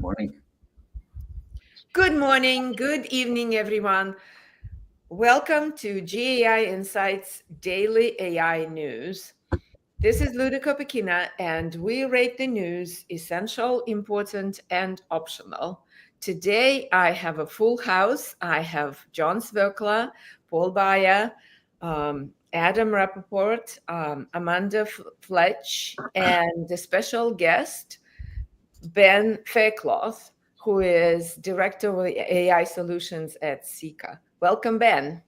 morning. Good morning, good evening, everyone. Welcome to GAI Insights Daily AI News. This is Luda Kopakina, and we rate the news essential, important, and optional. Today, I have a full house. I have John Sverkla, Paul Baya, Adam Rappaport, Amanda Fletch, and a special guest, Ben Faircloth, who is Director of AI Solutions at Sika. Welcome, Ben.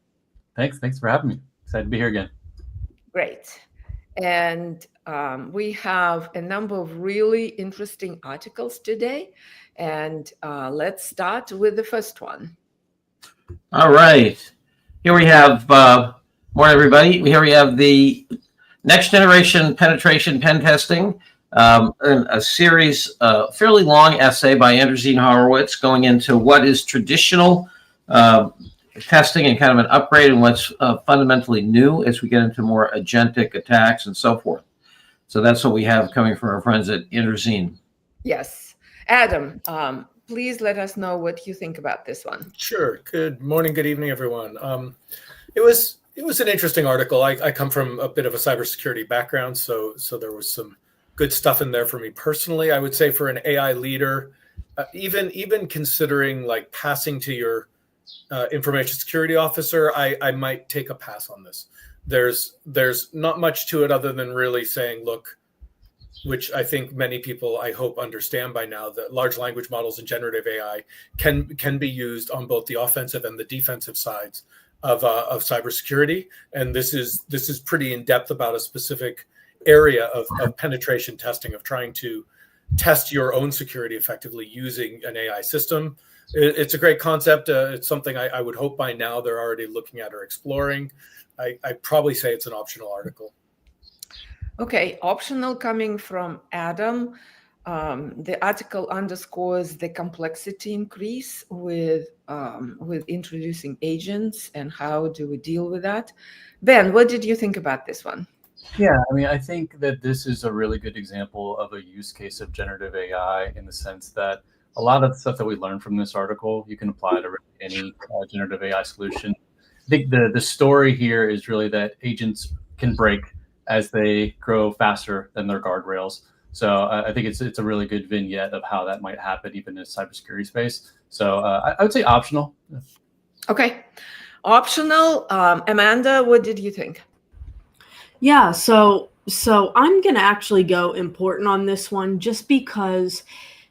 Thanks for having me. Excited to be here again. Great. And we have a number of really interesting articles today. And let's start with the first one. All right. Here we have, morning everybody. Here we have the next generation penetration pen testing. A series, fairly long essay by Anderson Horowitz going into what is traditional testing and kind of an upgrade and what's fundamentally new as we get into more agentic attacks and so forth. So that's what we have coming from our friends at Anderson. Yes. Adam, please let us know what you think about this one. Sure. Good morning, good evening, everyone. It was an interesting article. I come from a bit of a cybersecurity background, so there was some good stuff in there for me personally. I would say for an AI leader, even considering like passing to your information security officer, I might take a pass on this. There's not much to it other than really saying, look, which I think many people, I hope, understand by now, that large language models and generative AI can be used on both the offensive and the defensive sides of cybersecurity. And this is pretty in depth about a specific area of penetration testing, of trying to test your own security effectively using an AI system. It's a great concept. It's something I would hope by now they're already looking at or exploring. I'd probably say it's an optional article. Okay, optional coming from Adam. The article underscores the complexity increase with introducing agents and how do we deal with that. Ben, what did you think about this one? Yeah, I mean, I think that this is a really good example of a use case of generative AI in the sense that a lot of the stuff that we learned from this article, you can apply to any generative AI solution. I think the story here is really that agents can break as they grow faster than their guardrails. So I think it's a really good vignette of how that might happen even in cybersecurity space. So I would say optional. Okay, optional. Amanda, what did you think? Yeah, so I'm going to actually go important on this one just because,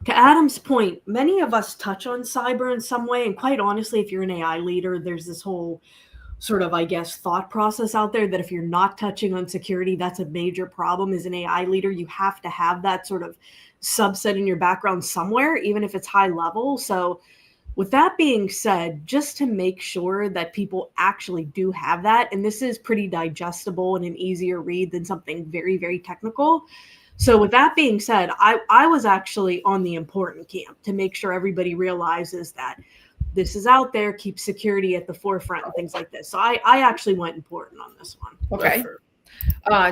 to Adam's point, many of us touch on cyber in some way. And quite honestly, if you're an AI leader, there's this whole sort of, I guess, thought process out there that if you're not touching on security, that's a major problem. As an AI leader, you have to have that sort of subset in your background somewhere, even if it's high level. So with that being said, just to make sure that people actually do have that, and this is pretty digestible and an easier read than something very, very technical. So with that being said, I was actually on the important camp to make sure everybody realizes that this is out there, keep security at the forefront and things like this. So I actually went important on this one. Okay.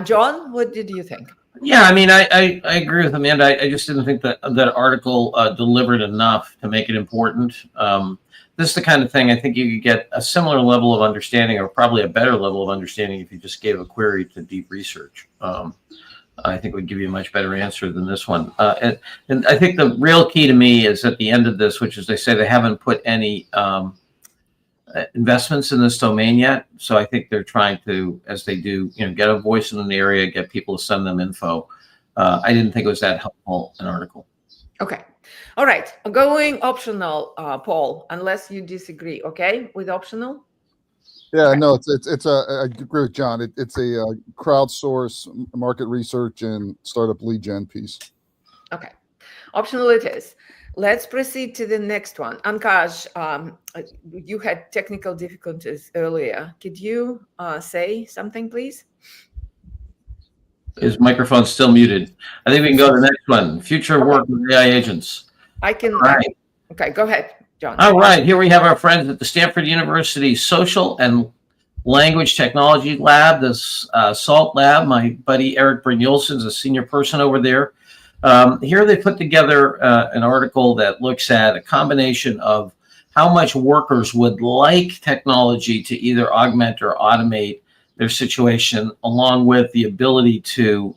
John, what did you think? Yeah, I mean, I agree with Amanda. I just didn't think that article delivered enough to make it important. This is the kind of thing I think you could get a similar level of understanding, or probably a better level of understanding, if you just gave a query to deep research. I think would give you a much better answer than this one. And I think the real key to me is at the end of this, which is they say they haven't put any investments in this domain yet. So I think they're trying to, as they do, get a voice in an area, get people to send them info. I didn't think it was that helpful an article. Okay. All right. Going optional, Paul, unless you disagree, okay, with optional? Yeah, no, I agree with John. It's a crowdsource market research and startup lead gen piece. Okay. Optional it is. Let's proceed to the next one. Ankaj, you had technical difficulties earlier. Could you say something, please? His microphone's still muted. I think we can go to the next one. Future work with AI agents. I can. Right. Okay, go ahead, John. All right. Here we have our friends at the Stanford University Social and Language Technology Lab, this SALT lab. My buddy Eric Brynjolfsson is a senior person over there. Here they put together an article that looks at a combination of how much workers would like technology to either augment or automate their situation, along with the ability to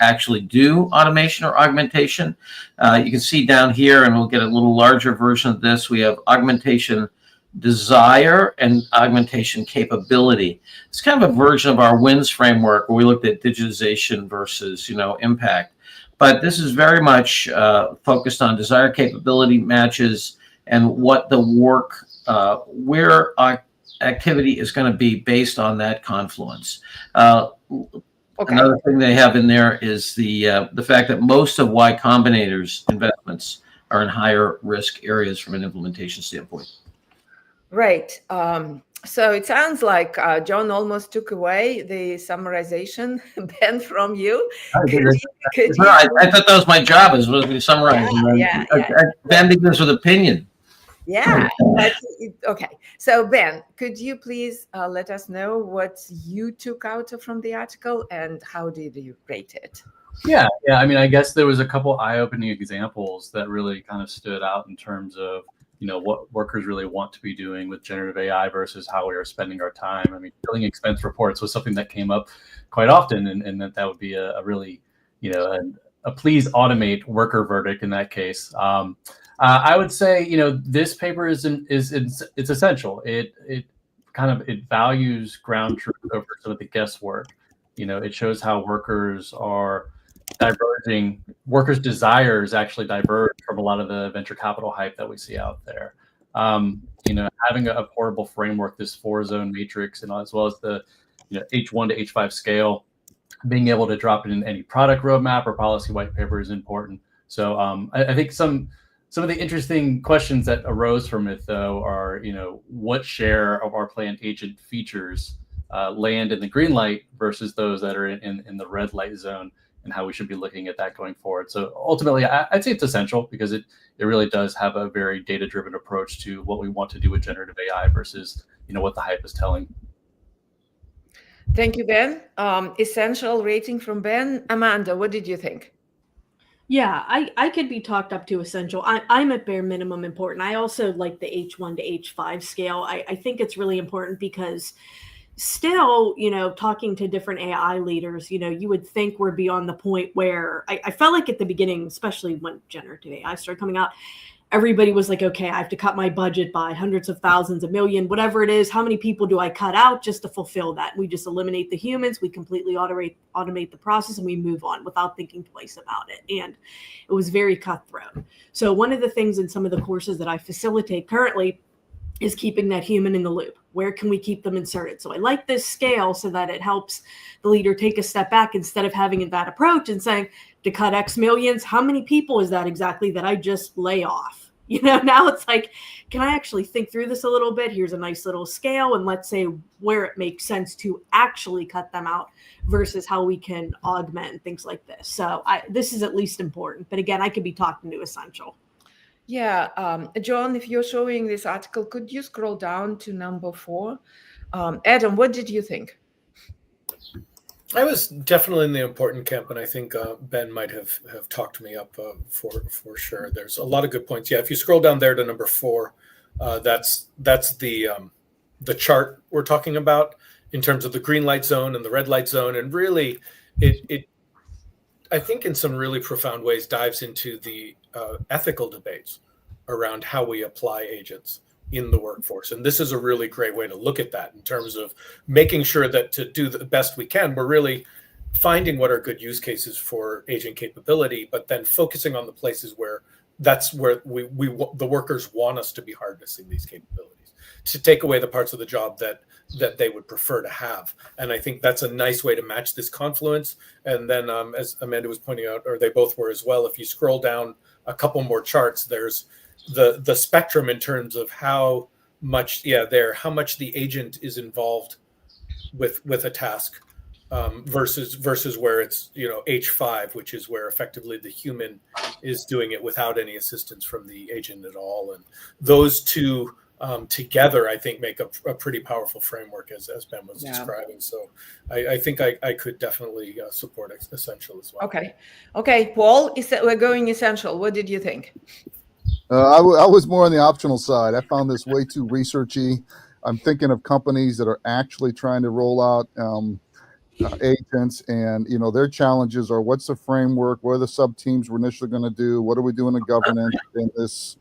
actually do automation or augmentation. You can see down here, and we'll get a little larger version of this, we have augmentation desire and augmentation capability. It's kind of a version of our WINS framework where we looked at digitization versus, impact. But this is very much focused on desire capability matches and what the work, where activity is going to be based on that confluence. Okay. Another thing they have in there is the fact that most of Y Combinator's investments are in higher risk areas from an implementation standpoint. Right. So it sounds like John almost took away the summarization, Ben, from you. I thought that was my job, is to summarize. Yeah. Ben begins with opinion. Yeah. Okay. So Ben, could you please let us know what you took out from the article and how did you rate it? Yeah. I mean, I guess there was a couple eye-opening examples that really kind of stood out in terms of what workers really want to be doing with generative AI versus how we are spending our time. I mean, billing expense reports was something that came up quite often, and that would be a really, a please automate worker verdict in that case. I would say, this paper it's essential. It values ground truth over some of the guesswork. It shows how workers are diverging. Workers' desires actually diverge from a lot of the venture capital hype that we see out there. Having a portable framework, this 4-zone matrix, and as well as the H1 to H5 scale, being able to drop it in any product roadmap or policy white paper is important. So I think some of the interesting questions that arose from it, though, are what share of our planned agent features land in the green light versus those that are in the red light zone, and how we should be looking at that going forward. So ultimately, I'd say it's essential because it really does have a very data-driven approach to what we want to do with generative AI versus what the hype is telling. Thank you, Ben. Essential rating from Ben. Amanda, what did you think? Yeah, I could be talked up to essential. I'm at bare minimum important. I also like the H1 to H5 scale. I think it's really important because still, talking to different AI leaders, you would think we're beyond the point where I felt like at the beginning, especially when generative AI started coming out, everybody was like, okay, I have to cut my budget by hundreds of thousands, a million, whatever it is. How many people do I cut out just to fulfill that? We just eliminate the humans. We completely automate the process and we move on without thinking twice about it. And it was very cutthroat. So one of the things in some of the courses that I facilitate currently is keeping that human in the loop. Where can we keep them inserted? So I like this scale so that it helps the leader take a step back instead of having that approach and saying, to cut X millions, how many people is that exactly that I just lay off? Now it's like, can I actually think through this a little bit? Here's a nice little scale, and let's say where it makes sense to actually cut them out versus how we can augment things like this. So this is at least important. But again, I could be talking to essential. Yeah, John, if you're showing this article, could you scroll down to number 4? Adam, what did you think? I was definitely in the important camp, and I think Ben might have talked me up for sure. There's a lot of good points. Yeah, if you scroll down there to number 4, that's the chart we're talking about in terms of the green light zone and the red light zone, and really, it I think in some really profound ways dives into the ethical debates around how we apply agents in the workforce. And this is a really great way to look at that in terms of making sure that to do the best we can, we're really finding what are good use cases for agent capability, but then focusing on the places where that's where the workers want us to be harnessing these capabilities, to take away the parts of the job that they would prefer to have. And I think that's a nice way to match this confluence. And then as Amanda was pointing out, or they both were as well, if you scroll down a couple more charts, there's the spectrum in terms of how much the agent is involved with a task versus where it's H5, which is where effectively the human is doing it without any assistance from the agent at all. And those two together, I think, make a pretty powerful framework, as Ben was describing. So I think I could definitely support Essential as well. Okay, Paul, we're going Essential. What did you think? I was more on the optional side. I found this way too researchy. I'm thinking of companies that are actually trying to roll out agents, and their challenges are: what's the framework? What are the sub teams we're initially going to do? What are we doing in governance in this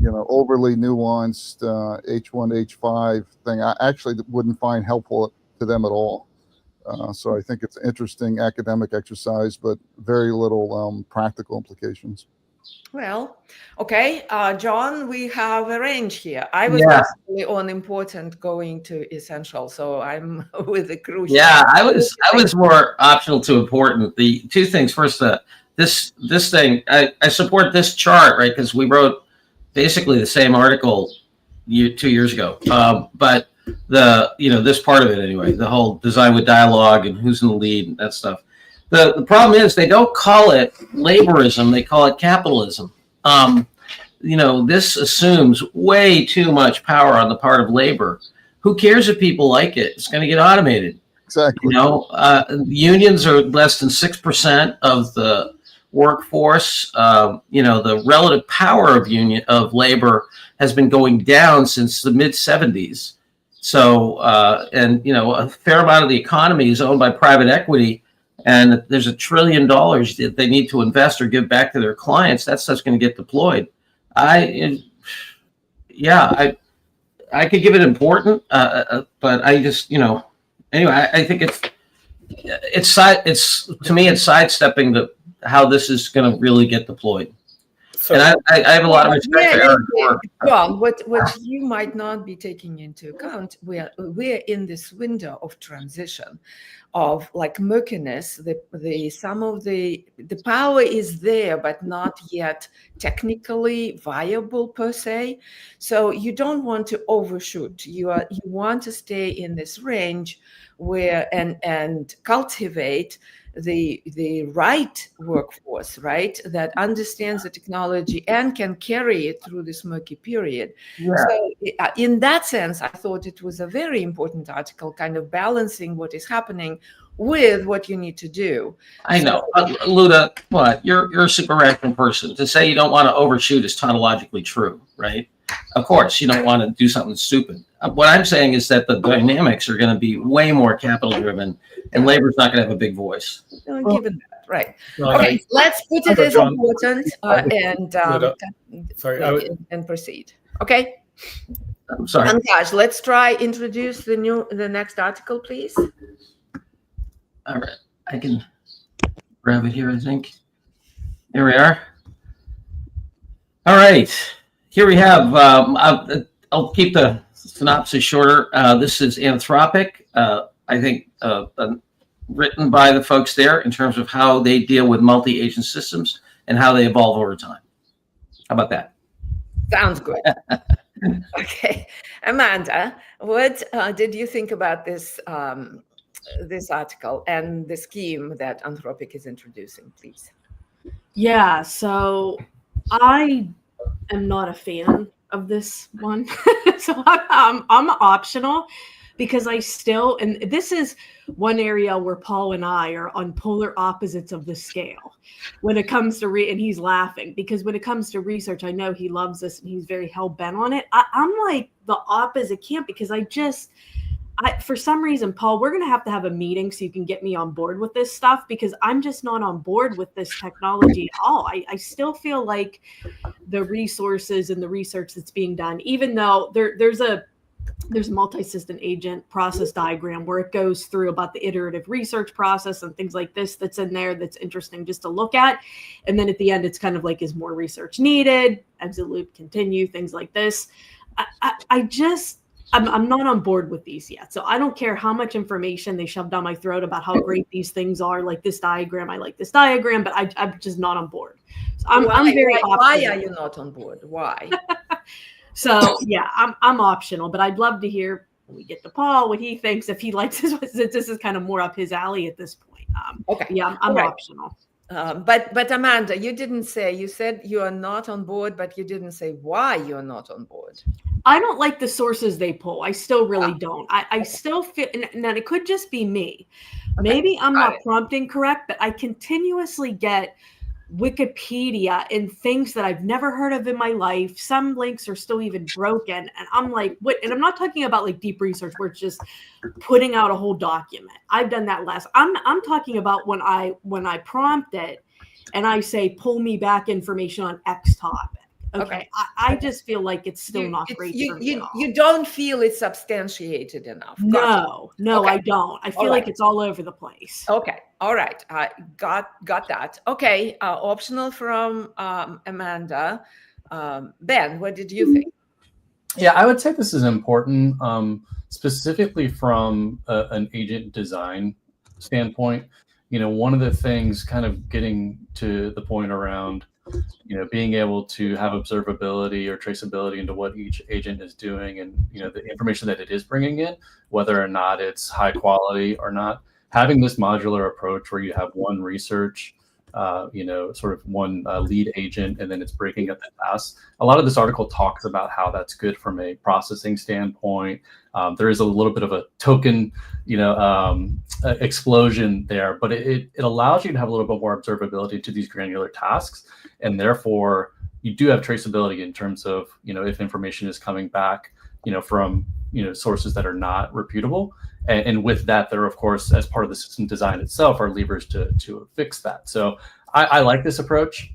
overly nuanced H1 H5 thing? I actually wouldn't find helpful to them at all. So I think it's an interesting academic exercise, but very little practical implications. Well, okay, John, we have a range here. I was basically on important going to essential, so I'm with the crucial. Yeah, I was more optional to important. The two things. First, this thing, I support this chart, right? Because we wrote basically the same article 2 years ago. But this part of it anyway, the whole design with dialogue and who's in the lead and that stuff. The problem is they don't call it laborism; they call it capitalism. This assumes way too much power on the part of labor. Who cares if people like it? It's going to get automated. Exactly. Unions are less than 6% of the workforce. The relative power of labor has been going down since the mid 70s. So, a fair amount of the economy is owned by private equity. And there's $1 trillion that they need to invest or give back to their clients. That stuff's going to get deployed. I could give it important, but I just, anyway, I think it's to me, it's sidestepping how this is going to really get deployed. So, and I have a lot of respect for Eric's work. John, what you might not be taking into account, we're in this window of transition, of like murkiness. Some of the power is there, but not yet technically viable per se. So you don't want to overshoot. You want to stay in this range where and cultivate the right workforce, right, that understands the technology and can carry it through this murky period. Yeah. So in that sense, I thought it was a very important article, kind of balancing what is happening with what you need to do. I know. Luda, what? You're a super rational person. To say you don't want to overshoot is tautologically true, right? Of course, you don't want to do something stupid. What I'm saying is that the dynamics are going to be way more capital driven, and labor's not going to have a big voice. Given that, right? Okay, let's put it as important and proceed. Okay. I'm sorry. Pankaj, let's try introduce the next article, please. All right, I can grab it here, I think. Here we are. All right, here we have, I'll keep the synopsis shorter. This is Anthropic, I think written by the folks there in terms of how they deal with multi-agent systems and how they evolve over time. How about that? Sounds good. Okay, Amanda, what did you think about this this article and the scheme that Anthropic is introducing, please? Yeah, so I am not a fan of this one. So I'm optional because I still, and this is one area where Paul and I are on polar opposites of the scale when it comes to and he's laughing because when it comes to research, I know he loves this and he's very hell-bent on it. I'm like the opposite camp because for some reason, Paul, we're going to have a meeting so you can get me on board with this stuff because I'm just not on board with this technology at all. I still feel like the resources and the research that's being done, even though there's a multi-system agent process diagram where it goes through about the iterative research process and things like this that's in there that's interesting just to look at. And then at the end, it's kind of like, is more research needed? Exit loop, continue, things like this. I'm not on board with these yet. So I don't care how much information they shove down my throat about how great these things are, like this diagram. I like this diagram, but I'm just not on board. So I'm very optional. Why are you not on board? Why? So yeah, I'm optional, but I'd love to hear when we get to Paul what he thinks, if he likes this. This is kind of more up his alley at this point. Okay. Yeah, I'm optional. But Amanda, you didn't say, you said you are not on board, but you didn't say why you're not on board. I don't like the sources they pull. I still really don't. I still feel, and it could just be me. Maybe I'm not prompting correct, but I continuously get Wikipedia and things that I've never heard of in my life. Some links are still even broken. And I'm like, what? And I'm not talking about like deep research where it's just putting out a whole document. I've done that less. I'm talking about when I prompt it and I say, pull me back information on X topic. Okay. I just feel like it's still not great for me at all. You don't feel it's substantiated enough. No, I don't. I feel like it's all over the place. Okay. All right. I got that. Okay. Optional from Amanda. Ben, what did you think? Yeah, I would say this is important, specifically from an agent design standpoint. One of the things kind of getting to the point around being able to have observability or traceability into what each agent is doing and, the information that it is bringing in, whether or not it's high quality or not, having this modular approach where you have one research, sort of one lead agent, and then it's breaking up the tasks. A lot of this article talks about how that's good from a processing standpoint. There is a little bit of a token, explosion there, but it allows you to have a little bit more observability to these granular tasks, and therefore you do have traceability in terms of if information is coming back from sources that are not reputable, and with that there, of course, as part of the system design itself, are levers to fix that. So I like this approach.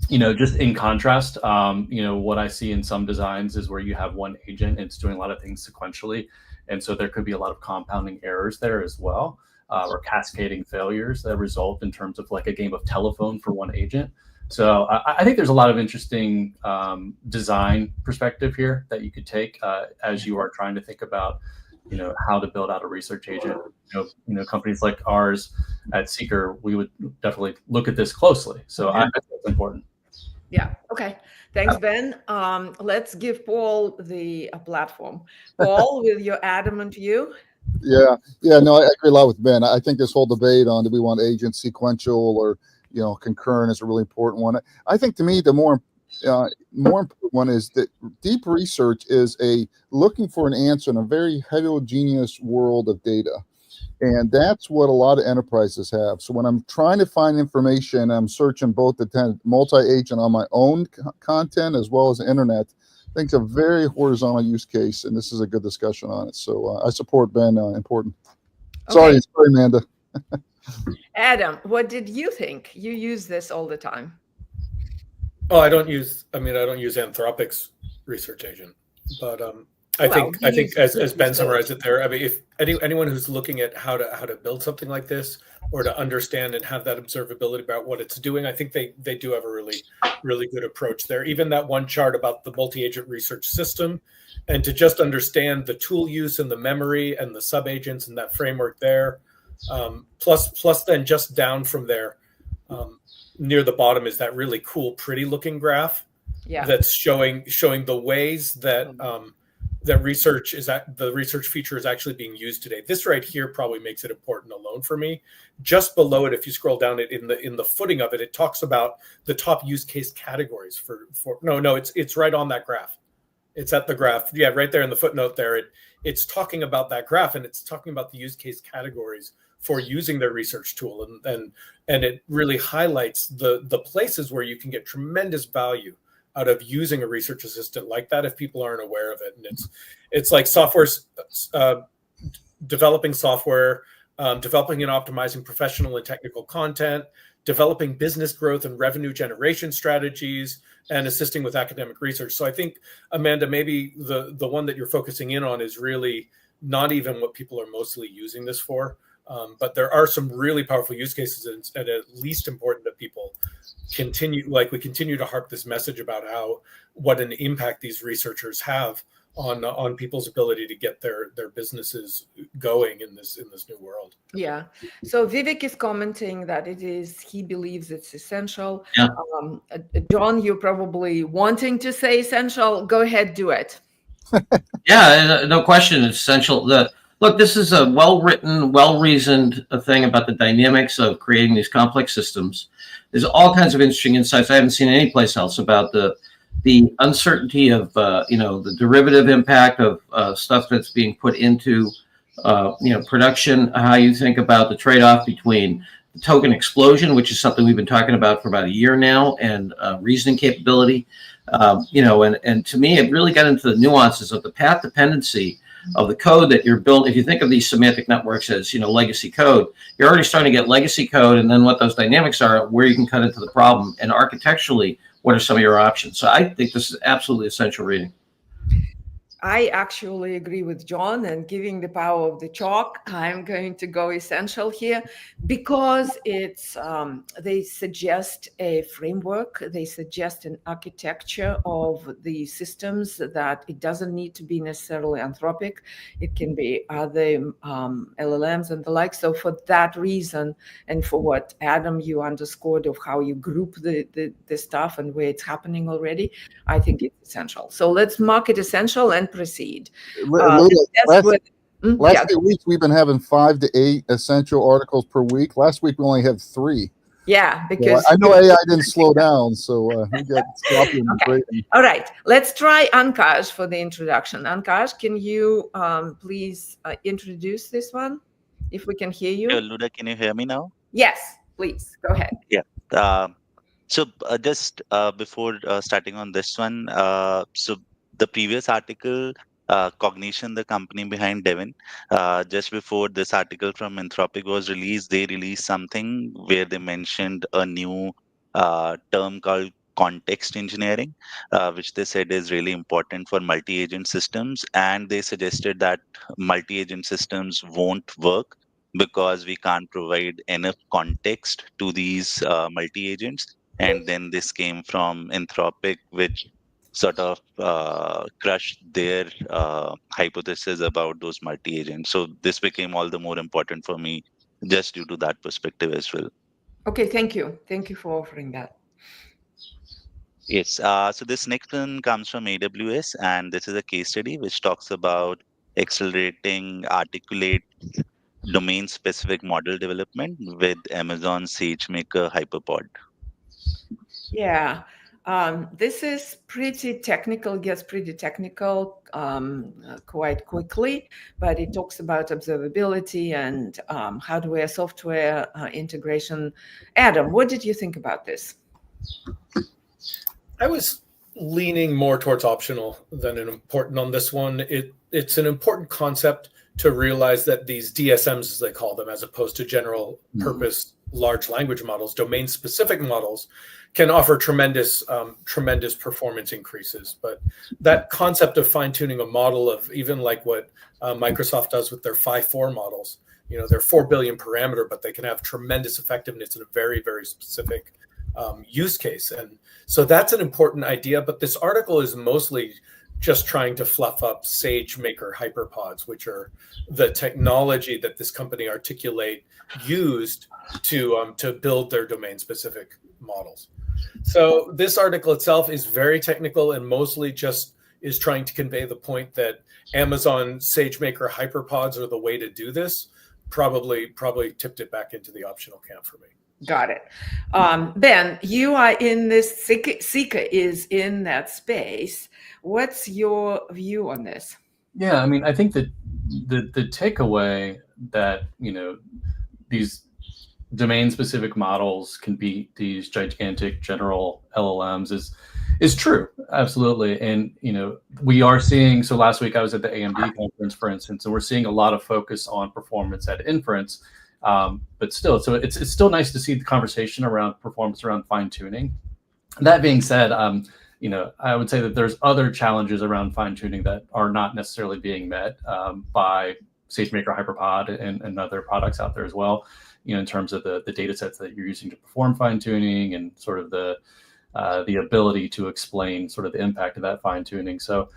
Just in contrast, what I see in some designs is where you have one agent and it's doing a lot of things sequentially. And so there could be a lot of compounding errors there as well, or cascading failures that result in terms of like a game of telephone for one agent. So I think there's a lot of interesting design perspective here that you could take as you are trying to think about, how to build out a research agent. Companies like ours at Seeker, we would definitely look at this closely. So I think that's important. Yeah. Okay. Thanks, Ben. Let's give Paul the platform. Paul, with your adamant view. Yeah. No, I agree a lot with Ben. I think this whole debate on do we want agent sequential or concurrent is a really important one. I think to me the more important one is that deep research is looking for an answer in a very heterogeneous world of data. And that's what a lot of enterprises have. So when I'm trying to find information, I'm searching both the multi-agent on my own content as well as the internet. I think it's a very horizontal use case, and this is a good discussion on it. So I support Ben. Important. Okay. Sorry, Amanda. Adam, what did you think? You use this all the time. Oh, I don't use Anthropic's research agent, but I think as Ben summarized it there, I mean, if anyone who's looking at how to build something like this or to understand and have that observability about what it's doing, I think they do have a really, really good approach there. Even that one chart about the multi-agent research system, and to just understand the tool use and the memory and the sub-agents and that framework there, plus then just down from there, near the bottom is that really cool, pretty looking graph that's showing the ways that that the research feature is actually being used today. This right here probably makes it important alone for me. Just below it, if you scroll down it in the footing of it, it talks about the top use case categories it's right on that graph. It's at the graph. Yeah, right there in the footnote there. It's talking about that graph, and it's talking about the use case categories for using their research tool. And it really highlights the places where you can get tremendous value out of using a research assistant like that if people aren't aware of it. And it's like developing software, developing and optimizing professional and technical content, developing business growth and revenue generation strategies, and assisting with academic research. So I think, Amanda, maybe the one that you're focusing in on is really not even what people are mostly using this for. But there are some really powerful use cases, and at least important that people continue to harp this message about what an impact these researchers have on people's ability to get their businesses going in this new world. Yeah. So Vivek is commenting that he believes it's essential. Yeah. John, you're probably wanting to say essential. Go ahead, do it. Yeah, no question, it's essential. Look, this is a well-written, well-reasoned thing about the dynamics of creating these complex systems. There's all kinds of interesting insights I haven't seen anyplace else about the the uncertainty of the derivative impact of stuff that's being put into production, how you think about the trade-off between the token explosion, which is something we've been talking about for about a year now, and reasoning capability. And to me, it really got into the nuances of the path dependency of the code that you're building. If you think of these semantic networks as legacy code, you're already starting to get legacy code, and then what those dynamics are, where you can cut into the problem, and architecturally, what are some of your options? So I think this is absolutely essential reading. I actually agree with John, and giving the power of the chalk, I'm going to go essential here because it's they suggest a framework, they suggest an architecture of the systems that it doesn't need to be necessarily Anthropic. It can be other LLMs and the like. So for that reason, and for what Adam, you underscored of how you group the stuff and where it's happening already, I think it's essential. So let's mark it essential and proceed. Last 2 weeks we've been having 5 to 8 essential articles per week. Last week we only had 3. Yeah, because I know AI didn't slow down, so we got sloppy and okay. All right, let's try Ankash for the introduction. Ankash, can you please introduce this one, if we can hear you? Luda, can you hear me now? Yes, please go ahead. Yeah. So just before starting on this one, so the previous article, Cognition, the company behind Devin, just before this article from Anthropic was released, they released something where they mentioned a new term called context engineering, which they said is really important for multi-agent systems. And they suggested that multi-agent systems won't work because we can't provide enough context to these multi-agents. And then this came from Anthropic, which sort of crushed their hypothesis about those multi-agents. So this became all the more important for me just due to that perspective as well. Okay, thank you. Thank you for offering that. Yes. So this next one comes from AWS, and this is a case study which talks about accelerating articulate domain-specific model development with Amazon SageMaker Hyperpod. Yeah, this is pretty technical, gets pretty technical quite quickly, but it talks about observability and hardware, software integration. Adam, what did you think about this? I was leaning more towards optional than an important on this one. It's an important concept to realize that these DSMs, as they call them, as opposed to general purpose large language models, domain specific models, can offer tremendous performance increases. But that concept of fine tuning a model of even like what Microsoft does with their 5.4 models, they're 4 billion parameter, but they can have tremendous effectiveness in a very, very specific use case. And so that's an important idea. But this article is mostly just trying to fluff up SageMaker hyperpods, which are the technology that this company Articulate used to build their domain-specific models. So this article itself is very technical and mostly just is trying to convey the point that Amazon SageMaker hyperpods are the way to do this. Probably tipped it back into the optional camp for me. Got it. Ben, you are in this, Seeker is in that space. What's your view on this? Yeah, I mean, I think that the takeaway that, these domain-specific models can beat these gigantic general LLMs is true, absolutely. And we are seeing. So last week I was at the AMD conference, for instance, and we're seeing a lot of focus on performance at inference. But still, so it's still nice to see the conversation around performance around fine tuning. That being said, I would say that there's other challenges around fine tuning that are not necessarily being met by SageMaker Hyperpod and other products out there as well. In terms of the data sets that you're using to perform fine tuning and sort of the ability to explain sort of the impact of that fine tuning. So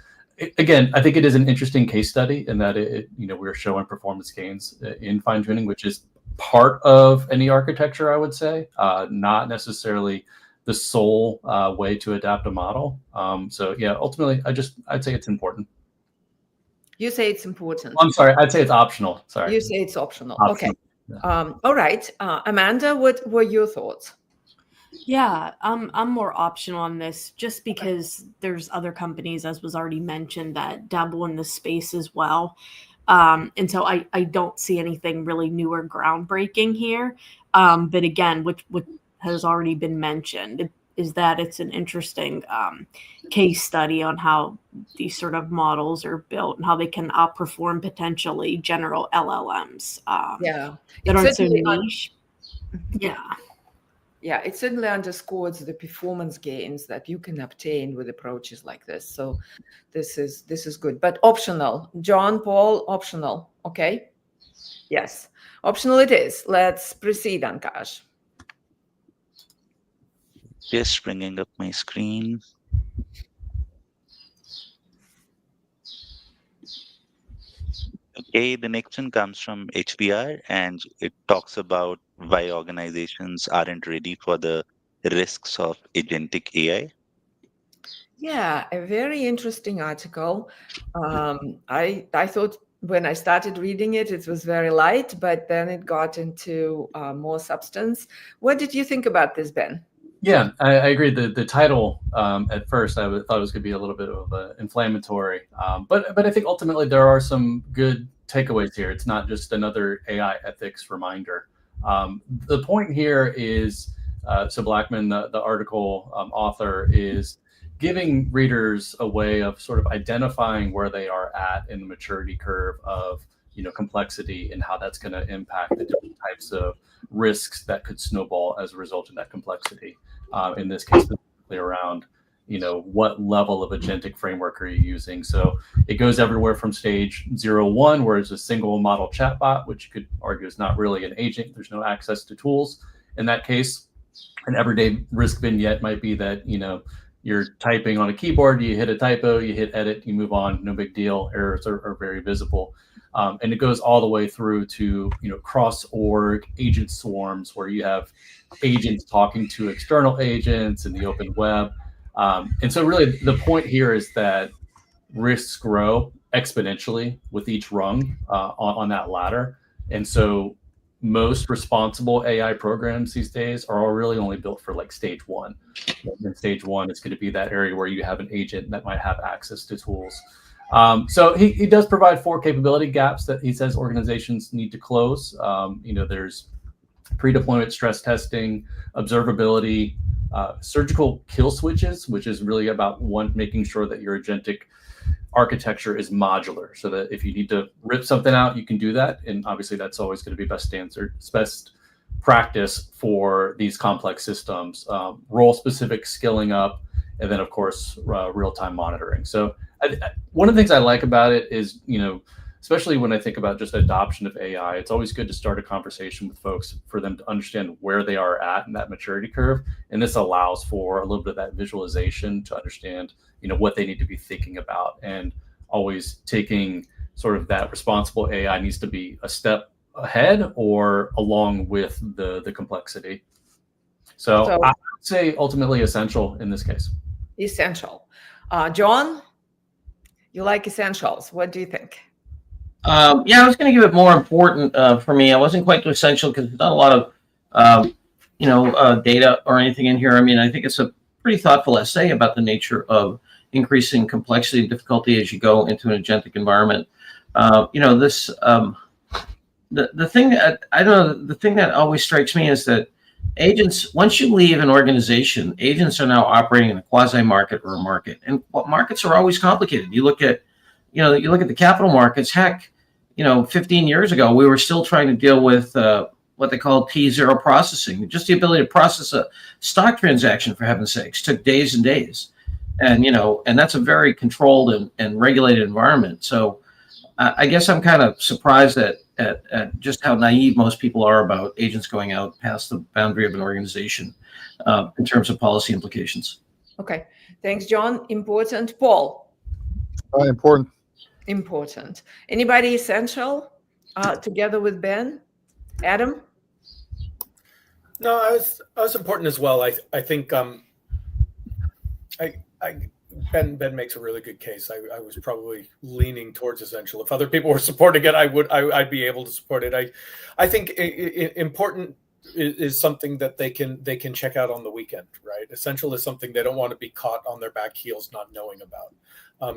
again, I think it is an interesting case study in that we're showing performance gains in fine tuning, which is part of any architecture, I would say, not necessarily the sole way to adapt a model. So yeah, ultimately, I'd say it's important. You say it's important. I'm sorry, I'd say it's optional. Sorry. You say it's optional. Optional. Okay. Yeah. All right. Amanda, what were your thoughts? Yeah, I'm more optional on this just because there's other companies, as was already mentioned, that dabble in the space as well. And so I don't see anything really new or groundbreaking here. But again, what has already been mentioned is that it's an interesting case study on how these sort of models are built and how they can outperform potentially general LLMs Yeah, that it aren't so certainly niche. Yeah. yeah, it certainly underscores the performance gains that you can obtain with approaches like this. So this is good, but optional. John, Paul, optional. Okay. Yes, optional it is. Let's proceed, Ankash. Just bringing up my screen. Okay, the next one comes from HBR and it talks about why organizations aren't ready for the risks of agentic AI. Yeah, a very interesting article. I thought when I started reading it, it was very light, but then it got into more substance. What did you think about this, Ben? Yeah, I agree. The title at first thought it was going to be a little bit of inflammatory, but I think ultimately there are some good takeaways here. It's not just another AI ethics reminder. The point here is so Blackman, the article author, is giving readers a way of sort of identifying where they are at in the maturity curve of complexity and how that's going to impact the different types of risks that could snowball as a result of that complexity. In this case, specifically around, what level of agentic framework are you using? So it goes everywhere from stage 0-1, where it's a single model chatbot, which you could argue is not really an agent. There's no access to tools. In that case, an everyday risk vignette might be that, you're typing on a keyboard, you hit a typo, you hit edit, you move on, no big deal. Errors are very visible. And it goes all the way through to, cross-org agent swarms, where you have agents talking to external agents in the open web. And so really the point here is that risks grow exponentially with each rung on that ladder. And so most responsible AI programs these days are really only built for like stage 1. And stage 1 is going to be that area where you have an agent that might have access to tools. So he does provide 4 capability gaps that he says organizations need to close. There's pre-deployment stress testing, observability, surgical kill switches, which is really about making sure that your agentic architecture is modular, so that if you need to rip something out, you can do that. And obviously, that's always going to be best practice for these complex systems. Role-specific skilling up, and then of course real-time monitoring. So one of the things I like about it is, especially when I think about just adoption of AI, it's always good to start a conversation with folks for them to understand where they are at in that maturity curve. And this allows for a little bit of that visualization to understand, what they need to be thinking about. And always taking sort of that responsible AI needs to be a step ahead or along with the complexity. So I would say ultimately essential in this case. Essential. John, you like essentials. What do you think? Yeah, I was going to give it more important for me. I wasn't quite too essential because there's not a lot of, data or anything in here. I mean, I think it's a pretty thoughtful essay about the nature of increasing complexity and difficulty as you go into an agentic environment. The thing that I don't know, the thing that always strikes me is that agents, once you leave an organization, agents are now operating in a quasi market or a market, and what markets are always complicated. You look at the capital markets. Heck, 15 years ago, we were still trying to deal with what they call T0 processing. Just the ability to process a stock transaction, for heaven's sakes, took days and days. And that's a very controlled and regulated environment. So I guess I'm kind of surprised at just how naive most people are about agents going out past the boundary of an organization in terms of policy implications. Okay. Thanks, John. Important. Paul? Important. Important. Anybody essential together with Ben? Adam? No, I was important as well. I think Ben makes a really good case. I was probably leaning towards essential. If other people were supporting it, I'd be able to support it. I think important is something that they can check out on the weekend, right? Essential is something they don't want to be caught on their back heels not knowing about.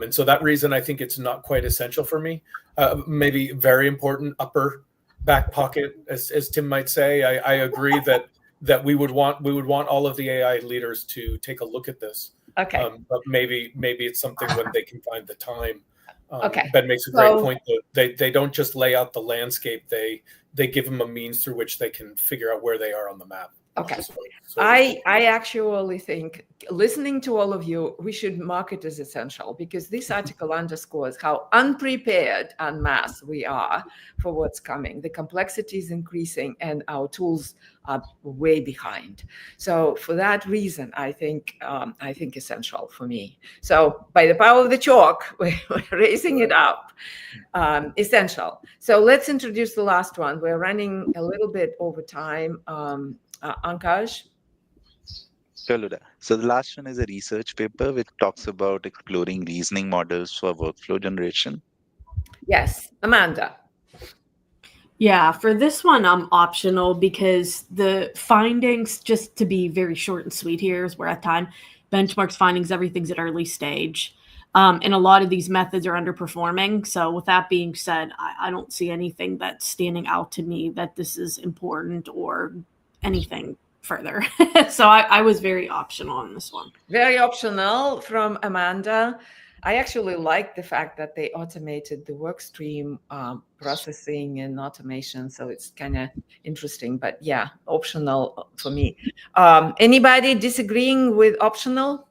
And so that reason, I think it's not quite essential for me. Maybe very important upper back pocket, as Tim might say. I agree that we would want all of the AI leaders to take a look at this. Okay. But maybe it's something when they can find the time. Okay. Ben makes a great point. They don't just lay out the landscape. They give them a means through which they can figure out where they are on the map. Okay. So I actually think, listening to all of you, we should mark it as essential, because this article underscores how unprepared en masse we are for what's coming. The complexity is increasing and our tools are way behind. So for that reason, I think essential for me. So by the power of the chalk, we're raising it up. Essential. So let's introduce the last one. We're running a little bit over time. Ankaj? Sure, Luda. So the last one is a research paper which talks about exploring reasoning models for workflow generation. Yes, Amanda. Yeah, for this one, I'm optional because the findings, just to be very short and sweet here, as we're at time, benchmarks findings, everything's at early stage. And a lot of these methods are underperforming. So with that being said, I don't see anything that's standing out to me that this is important or anything further. So I was very optional on this one. Very optional from Amanda. I actually like the fact that they automated the work stream processing and automation. So it's kind of interesting, but yeah, optional for me. Anybody disagreeing with optional?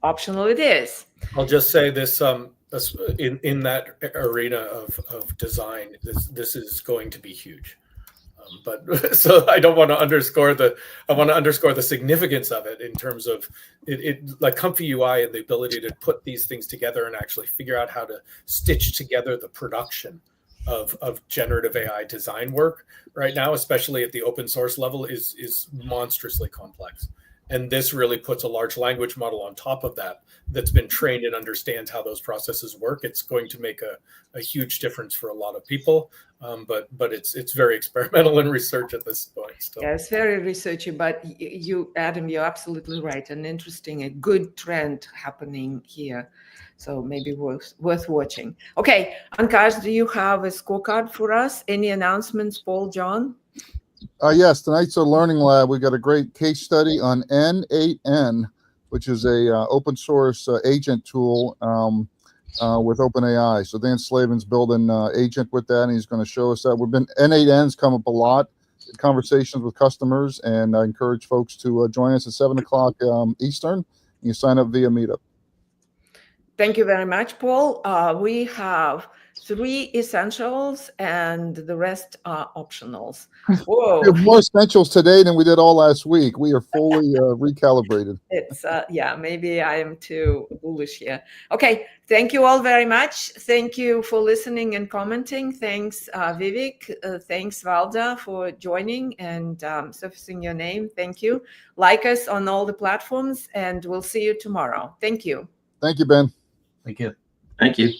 Optional it is. I'll just say this, in that arena of design, this is going to be huge. But so I don't want to underscore the significance of it in terms of it like Comfy UI and the ability to put these things together and actually figure out how to stitch together the production of generative AI design work right now, especially at the open source level, is monstrously complex. And this really puts a large language model on top of that's been trained and understands how those processes work. It's going to make a huge difference for a lot of people, but it's very experimental in research at this point still. Yeah, it's very researchy, but Adam, you're absolutely right. An interesting, a good trend happening here. So maybe worth watching. Okay, Ankaj, do you have a scorecard for us? Any announcements, Paul, John? Yes, tonight's a learning lab. We got a great case study on N8N, which is a open source agent tool with OpenAI. So Dan Slavin's building agent with that, and he's going to show us that. N8N's come up a lot in conversations with customers, and I encourage folks to join us at 7 o'clock Eastern. You can sign up via Meetup. Thank you very much, Paul. We have 3 essentials and the rest are optionals. Whoa. We have more essentials today than we did all last week. We are fully recalibrated. It's yeah, maybe I am too bullish here. Okay, thank you all very much. Thank you for listening and commenting. Thanks, Vivek. Thanks, Valda, for joining and surfacing your name. Thank you. Like us on all the platforms, and we'll see you tomorrow. Thank you. Thank you, Ben. Thank you. Thank you.